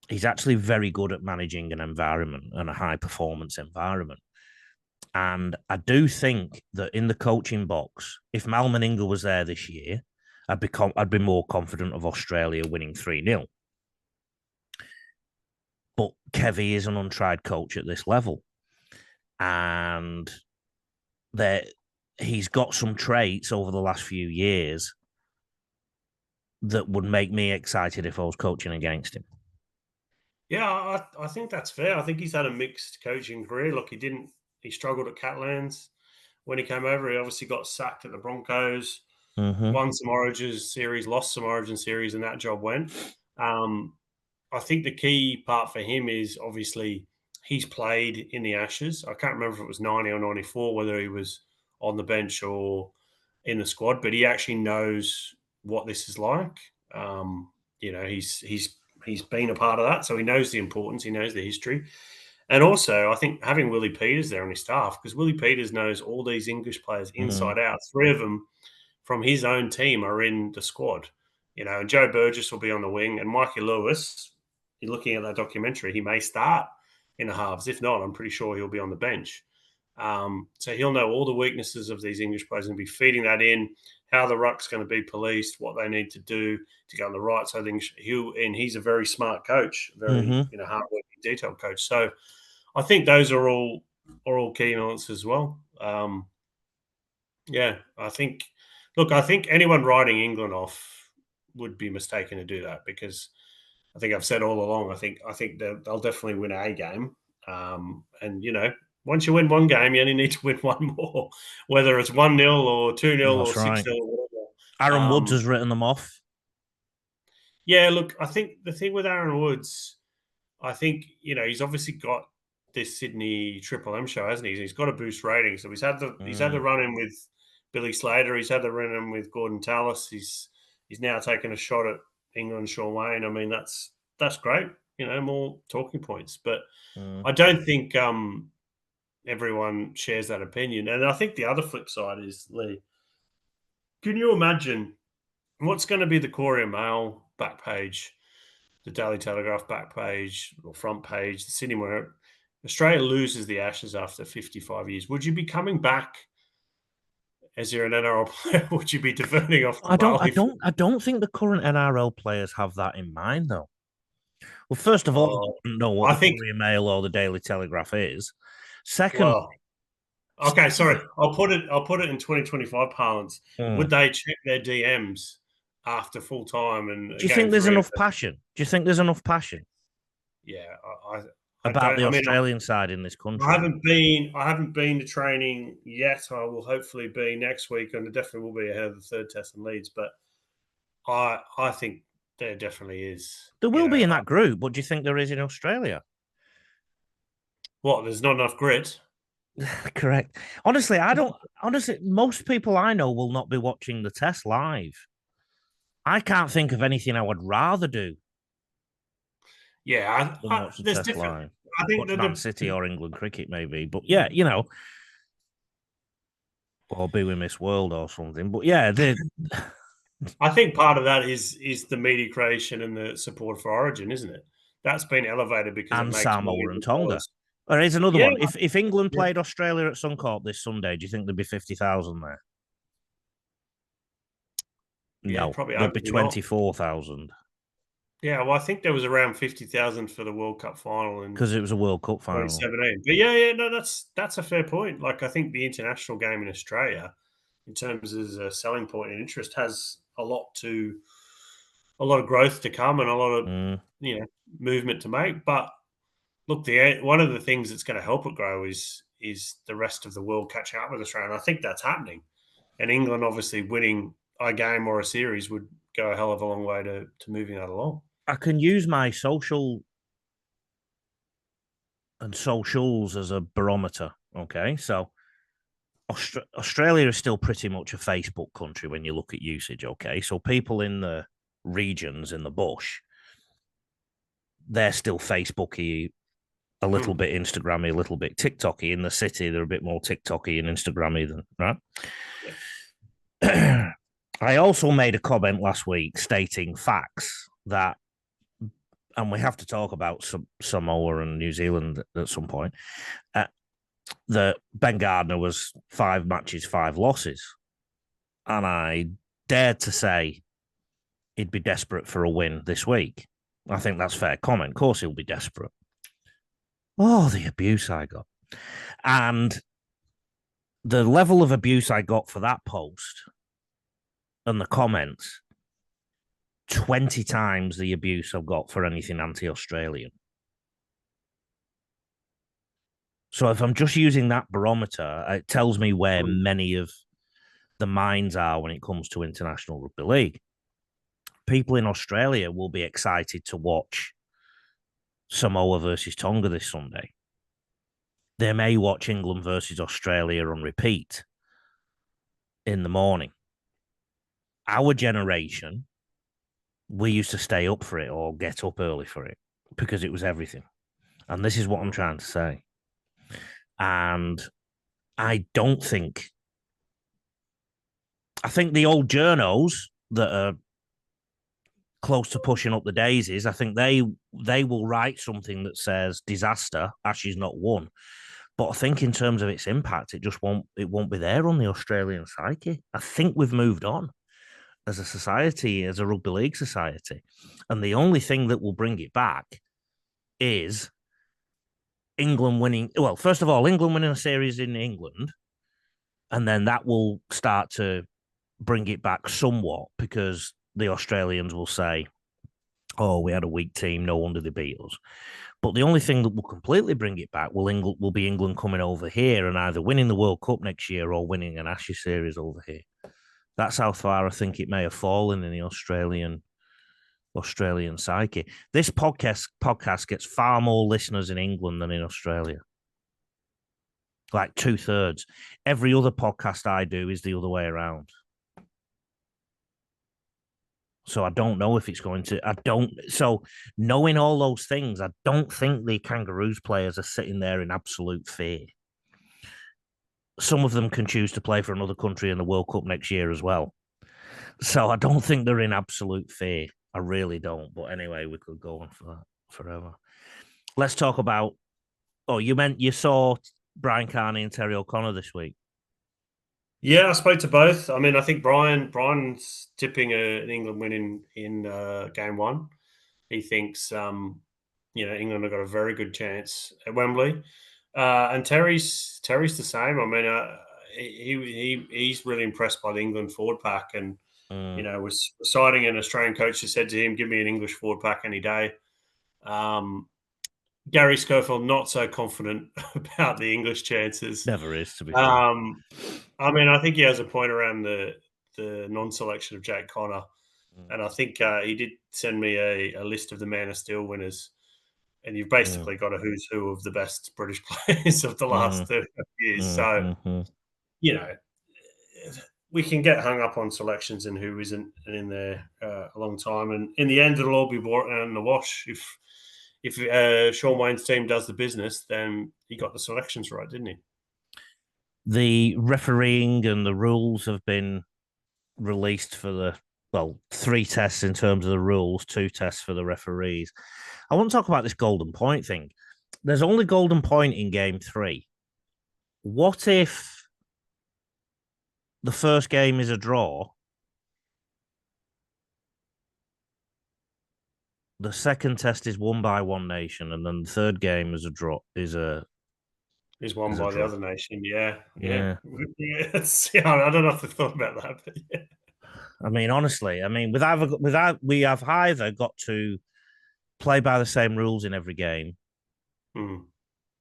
he's actually very good at managing an environment and a high-performance environment. And I do think that in the coaching box, if Mal Meninga was there this year, I'd be more confident of Australia winning 3-0. But Kevy is an untried coach at this level. And he's got some traits over the last few years that would make me excited if I was coaching against him. Yeah, I think that's fair. I think he's had a mixed coaching career. Look, he struggled at Catalans when he came over. He obviously got sacked at the Broncos, Mm-hmm. won some Origin series, lost some Origin series, and that job went. I think the key part for him is obviously he's played in the Ashes. I can't remember if it was 90 or 94, whether he was on the bench or in the squad, but he actually knows what this is like. He's been a part of that, so he knows the importance, he knows the history. And also, I think having Willie Peters there on his staff, because Willie Peters knows all these English players inside out. 3 of them from his own team are in the squad. And Joe Burgess will be on the wing, and Mikey Lewis, you're looking at that documentary, he may start in the halves. If not, I'm pretty sure he'll be on the bench. So he'll know all the weaknesses of these English players and be feeding that in, how the ruck's going to be policed, what they need to do to go on the right side of things. He's a very smart coach, very hard-working, detailed coach. So I think those are all key elements as well. I think anyone writing England off would be mistaken to do that, because I think I've said all along, I think they'll definitely win a game. Once you win one game, you only need to win one more, whether it's 1-0 or 2-0 or 6-0 or whatever. Aaron Woods has written them off. Yeah, look, I think the thing with Aaron Woods, I think, he's obviously got this Sydney Triple M show, hasn't he? He's got to boost ratings. So he's had the run in with Billy Slater. He's had the run in with Gordon Tallis. He's now taken a shot at England, Sean Wayne. I mean, that's great. More talking points. But I don't think everyone shares that opinion. And I think the other flip side is, Lee, can you imagine what's going to be the Courier Mail back page, the Daily Telegraph back page or front page, the Sydney Morning? Australia loses the Ashes after 55 years. Would you be coming back as you're an NRL player? Would you be diverting off the I don't think the current NRL players have that in mind, though. Well, first of all, I don't know what the Courier Mail or the Daily Telegraph is. Second, okay, sorry. I'll put it in 2025 parlance. Would they check their DMs after full time? And do you think there's enough passion? Yeah, about the Australian side in this country. I haven't been to training yet. I will hopefully be next week, and it definitely will be ahead of the third test in Leeds. But I think there definitely is. There will be in that group, but do you think there is in Australia? What? There's not enough grit. Correct. Honestly, most people I know will not be watching the test live. I can't think of anything I would rather do. Yeah, there's different. Live. I think Man City or England cricket, maybe, but yeah, or be with Miss World or something. But yeah, I think part of that is the media creation and the support for Origin, isn't it? That's been elevated because and Samoa and Tonga. Or here's another one. If England played Australia at Suncorp this Sunday, do you think there'd be 50,000 there? No, probably there'd be 24,000. Yeah, well, I think there was around 50,000 for the World Cup final, because it was a World Cup final, 2017. But no, that's a fair point. Like, I think the international game in Australia, in terms of a selling point and interest, has a lot of growth to come and a lot of movement to make. But look, one of the things that's going to help it grow is the rest of the world catching up with Australia, and I think that's happening. And England obviously winning a game or a series would go a hell of a long way to moving that along. I can use my social and socials as a barometer. Okay, so Australia is still pretty much a Facebook country when you look at usage. Okay, so people in the regions in the bush, they're still Facebooky, a little bit Instagrammy, a little bit TikToky. In the city, they're a bit more TikToky and Instagrammy than right. Yeah. I also made a comment last week stating facts that, and we have to talk about Samoa and New Zealand at some point, that Ben Gardner was 5 matches, 5 losses. And I dared to say he'd be desperate for a win this week. I think that's fair comment. Of course he'll be desperate. Oh, the abuse I got. And the level of abuse I got for that post and the comments, 20 times the abuse I've got for anything anti-Australian. So if I'm just using that barometer, it tells me where many of the minds are when it comes to international rugby league. People in Australia will be excited to watch Samoa versus Tonga this Sunday. They may watch England versus Australia on repeat in the morning. Our generation, we used to stay up for it or get up early for it because it was everything. And this is what I'm trying to say. And I think the old journos that are close to pushing up the daisies, I think they will write something that says disaster, Ashes not won. But I think in terms of its impact, it won't be there on the Australian psyche. I think we've moved on as a society, as a rugby league society. And the only thing that will bring it back is England winning. Well, first of all, England winning a series in England. And then that will start to bring it back somewhat because the Australians will say, oh, we had a weak team, no wonder they beat us. But the only thing that will completely bring it back will be England coming over here and either winning the World Cup next year or winning an Ashes series over here. That's how far I think it may have fallen in the Australian psyche. This podcast gets far more listeners in England than in Australia. Like 2/3. Every other podcast I do is the other way around. So I don't know if it's going to. So knowing all those things, I don't think the Kangaroos players are sitting there in absolute fear. Some of them can choose to play for another country in the World Cup next year as well. So I don't think they're in absolute fear. I really don't. But anyway, we could go on for that forever. Let's talk about. Oh, you saw Brian Carney and Terry O'Connor this week. Yeah, I spoke to both. I mean, I think Brian's tipping an England win in game one. He thinks, England have got a very good chance at Wembley. And Terry's the same. I mean, he's really impressed by the England forward pack, and was citing an Australian coach who said to him, "Give me an English forward pack any day." Gary Schofield not so confident about the English chances. Never is, to be fair. I mean, I think he has a point around the non-selection of Jack Connor, and I think he did send me a list of the Man of Steel winners. And you've basically got a who's who of the best British players of the last 30 years. So, we can get hung up on selections and who isn't in there a long time. And in the end, it'll all be brought down in the wash. If Sean Wayne's team does the business, then he got the selections right, didn't he? The refereeing and the rules have been released for 3 tests in terms of the rules, 2 tests for the referees. I want to talk about this golden point thing. There's only golden point in game 3. What if the first game is a draw? The second test is won by one nation, and then the third game is a draw. Is won by the other nation. Yeah. I don't know if I thought about that, but yeah. I mean, honestly, we have either got to play by the same rules in every game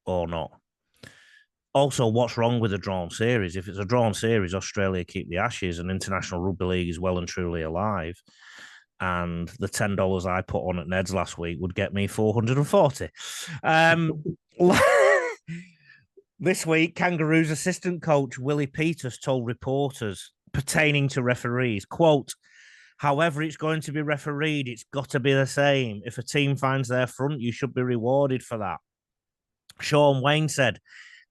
or not. Also, what's wrong with a drawn series? If it's a drawn series, Australia keep the Ashes and International Rugby League is well and truly alive. And the $10 I put on at Ned's last week would get me 440. This week, Kangaroos assistant coach Willie Peters told reporters pertaining to referees, quote, however it's going to be refereed, it's got to be the same. If a team finds their front, you should be rewarded for that. Sean Wayne said,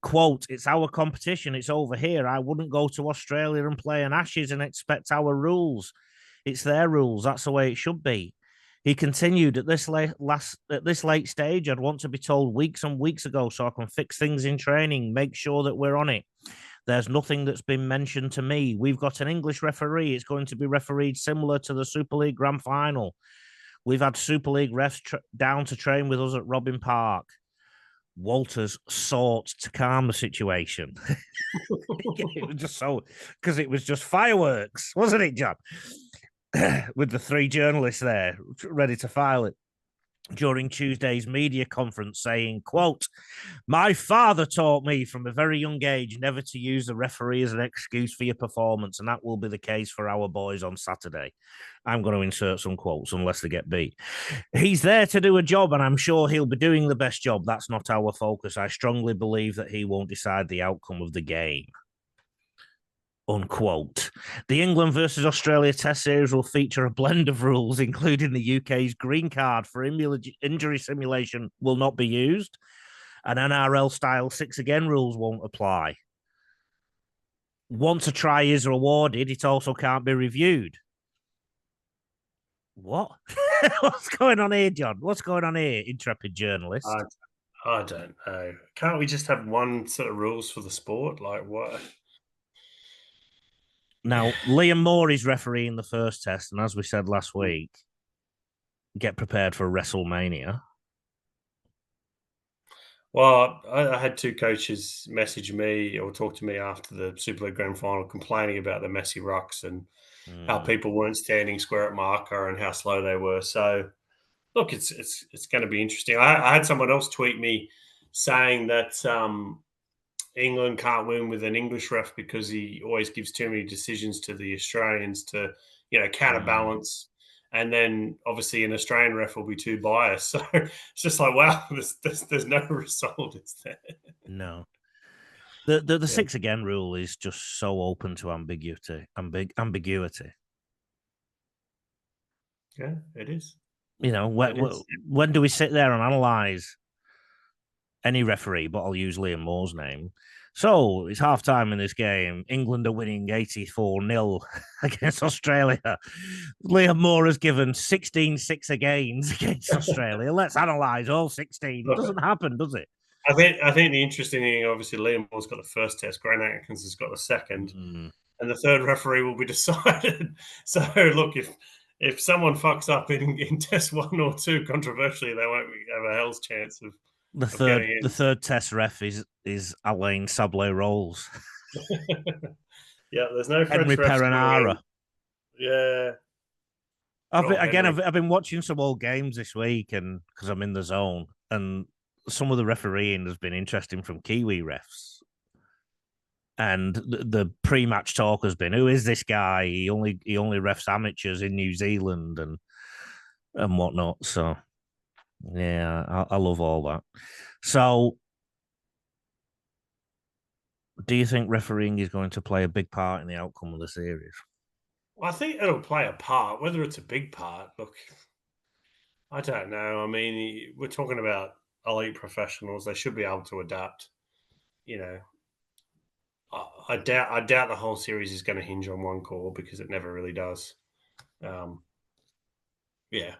quote, it's our competition. It's over here. I wouldn't go to Australia and play an Ashes and expect our rules. It's their rules. That's the way it should be. He continued, at this late stage, I'd want to be told weeks and weeks ago so I can fix things in training, make sure that we're on it. There's nothing that's been mentioned to me. We've got an English referee. It's going to be refereed similar to the Super League Grand Final. We've had Super League refs down to train with us at Robin Park. Walters sought to calm the situation. It was just because it was just fireworks, wasn't it, John? With the 3 journalists there ready to file it. during Tuesday's media conference, saying, quote, "My father taught me from a very young age never to use the referee as an excuse for your performance, and that will be the case for our boys on Saturday." I'm going to insert some quotes unless they get beat. "He's there to do a job, and I'm sure he'll be doing the best job. That's not our focus. I strongly believe that he won't decide the outcome of the game." Unquote. The England versus Australia Test series will feature a blend of rules, including the UK's green card for injury simulation will not be used, and NRL-style 6-again rules won't apply. Once a try is awarded, it also can't be reviewed. What? What's going on here, John? What's going on here, intrepid journalist? I don't know. Can't we just have one set of rules for the sport? Like what? Now, Liam Moore is refereeing the first test, and as we said last week, get prepared for WrestleMania. Well, I had two coaches message me or talk to me after the Super League Grand Final complaining about the messy rucks and how people weren't standing square at marker and how slow they were. So, look, it's going to be interesting. I had someone else tweet me saying that England can't win with an English ref because he always gives too many decisions to the Australians to, counterbalance. And then obviously an Australian ref will be too biased. So it's just like, wow, there's no result. It's there. No. The 6-again rule is just so open to ambiguity. Yeah, it is. When do we sit there and analyse any referee, but I'll use Liam Moore's name? So it's half time in this game. England are winning 84-0 against Australia. Liam Moore has given 16 6-agains against Australia. Let's analyse all 16. It doesn't happen, does it? I think the interesting thing, obviously, Liam Moore's got the first test. Grant Atkins has got the second. And the third referee will be decided. So, look, if someone fucks up in test 1 or 2, controversially, they won't have a hell's chance of the third test ref is Alain Sablé-Rolls. Yeah, there's no French Henry Perenara. Yeah. I've been watching some old games this week, and because I'm in the zone, and some of the refereeing has been interesting from Kiwi refs. And the pre-match talk has been, who is this guy? He only refs amateurs in New Zealand and whatnot. So yeah, I love all that. So do you think refereeing is going to play a big part in the outcome of the series? Well, I think it'll play a part. Whether it's a big part, look, I don't know. I mean, we're talking about elite professionals. They should be able to adapt. I doubt the whole series is going to hinge on one call because it never really does. Yeah.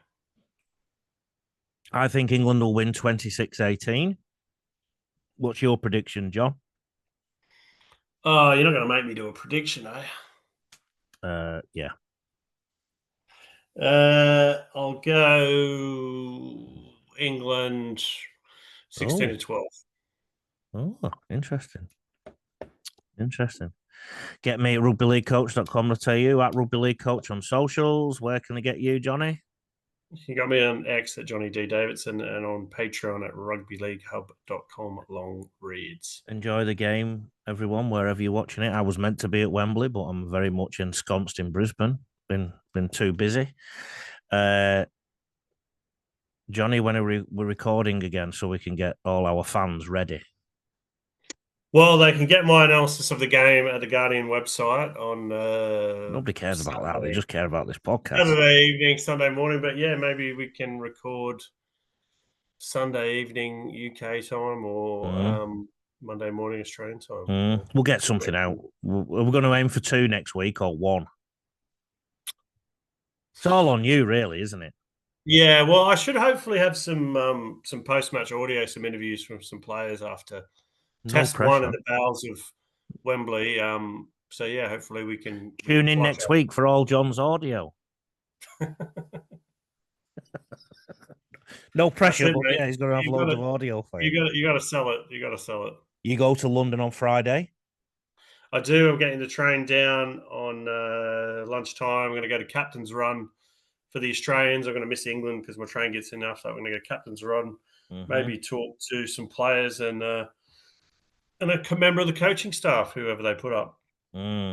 I think England will win 26-18. What's your prediction, John? Oh, you're not going to make me do a prediction, yeah. I'll go England 16-12. Oh, interesting. Get me at rugbyleaguecoach.com to tell you, at rugbyleaguecoach on socials. Where can I get you, Johnny? You got me on X at Johnny D. Davidson and on Patreon at rugbyleaguehub.com long reads. Enjoy the game, everyone, wherever you're watching it. I was meant to be at Wembley, but I'm very much ensconced in Brisbane. Been too busy. Johnny, when are we're recording again so we can get all our fans ready? Well, they can get my analysis of the game at the Guardian website on Nobody cares about that. They just care about this podcast. Saturday evening, Sunday morning. But yeah, maybe we can record Sunday evening UK time or Monday morning Australian time. We'll get something out. We're going to aim for 2 next week or 1. It's all on you, really, isn't it? Yeah, well, I should hopefully have some post-match audio, some interviews from some players after Test 1 in the bowels of Wembley. So yeah, hopefully we can tune in next week for all John's audio. No pressure, but yeah, he's going to have loads of audio for you. You got to sell it. You got to sell it. You go to London on Friday? I do. I'm getting the train down on lunchtime. I'm going to go to Captain's Run for the Australians. I'm going to miss England because my train gets enough. So I'm going to go captain's rod. Maybe talk to some players and a member of the coaching staff, whoever they put up. So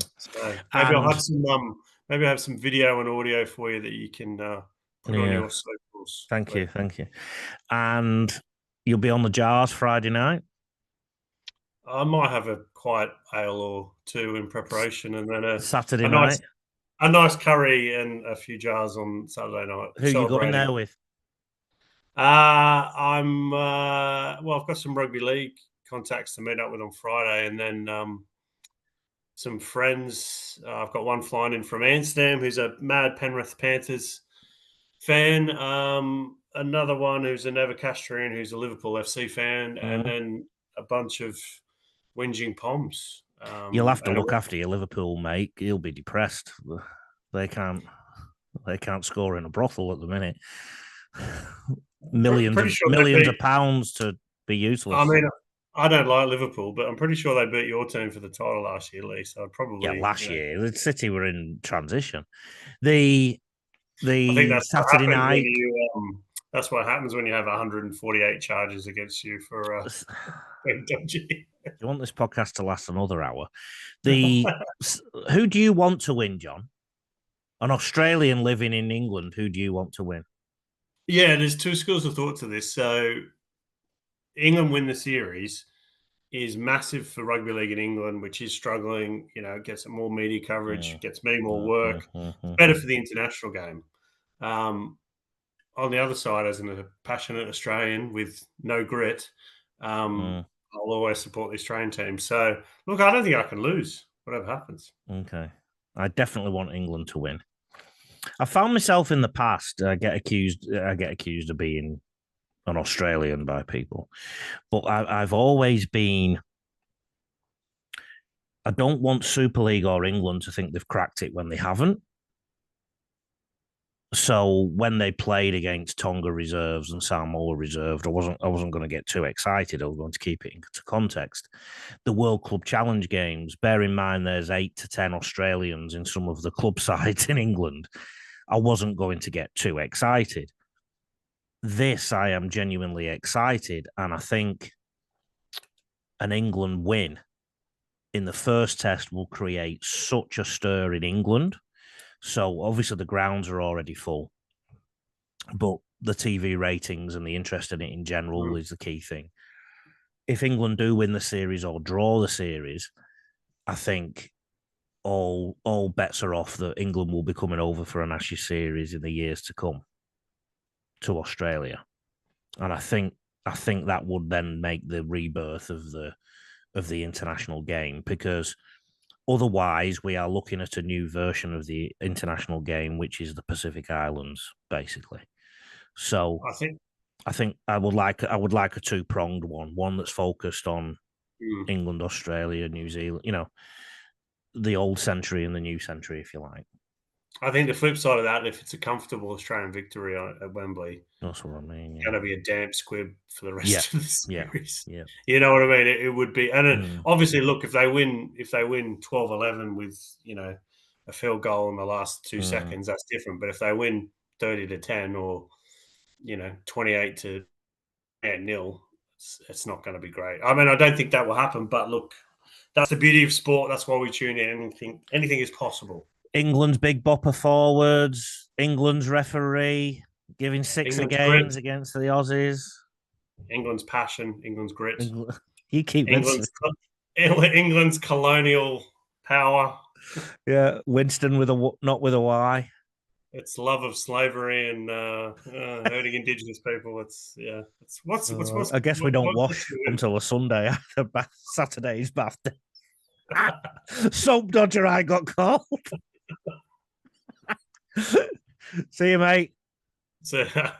maybe I'll have some video and audio for you that you can put on your socials. Thank you. And you'll be on the jars Friday night? I might have a quiet ale or two in preparation, and then Saturday night. A nice curry and a few jars on Saturday night. Who are you going there with? I've got some rugby league contacts to meet up with on Friday, and then some friends. I've got one flying in from Amsterdam who's a mad Penrith Panthers fan. Another one who's a Novocastrian who's a Liverpool FC fan, and then a bunch of whinging Poms. You'll have to look after your Liverpool mate. He'll be depressed. They can't score in a brothel at the minute. Millions of pounds to be useless. I mean, I don't like Liverpool, but I'm pretty sure they beat your team for the title last year, Lee. So last year the City were in transition. I think that's Saturday night. That's what happens when you have 148 charges against you for dodgy. You want this podcast to last another hour? Who do you want to win, John? An Australian living in England. Who do you want to win? Yeah, there's two schools of thought to this. So England win the series is massive for rugby league in England, which is struggling. You know, gets more media coverage, gets many more work. It's better for the international game. On the other side, as a passionate Australian with no grit, I'll always support the Australian team. So, look, I don't think I can lose, whatever happens. Okay. I definitely want England to win. I found myself in the past, I get accused of being an Australian by people, but I've always been, I don't want Super League or England to think they've cracked it when they haven't. So when they played against Tonga reserves and Samoa reserved, I wasn't going to get too excited. I was going to keep it into context. The World Club Challenge games, bear in mind there's 8 to 10 Australians in some of the club sides in England. I wasn't going to get too excited. This, I am genuinely excited, and I think an England win in the first test will create such a stir in England. So obviously the grounds are already full, but the TV ratings and the interest in it in general is the key thing. If England do win the series or draw the series, I think all bets are off that England will be coming over for an Ashes series in the years to come to Australia, and I think that would then make the rebirth of the international game, because otherwise, we are looking at a new version of the international game, which is the Pacific Islands, basically. So I think I would like a two-pronged one that's focused on England, Australia, New Zealand, you know, the old century and the new century, if you like. I think the flip side of that, if it's a comfortable Australian victory at Wembley, that's what I mean. It's going to be a damp squib for the rest of the series. Yeah. You know what I mean? It would be, and obviously, look, if they win 12-11 with, you know, a field goal in the last 2 seconds, that's different. But if they win 30-10 or, you know, 28-0, it's not going to be great. I mean, I don't think that will happen. But look, that's the beauty of sport. That's why we tune in. Anything is possible. England's big bopper forwards, England's referee giving 6 games against the Aussies. England's passion, England's grit. You keep England's colonial power. Yeah, Winston not with a Y. It's love of slavery and hurting Indigenous people. It's what's. I guess we don't wash until a Sunday after Saturday's bath day. Soap dodger, I got called. See you, mate. See ya.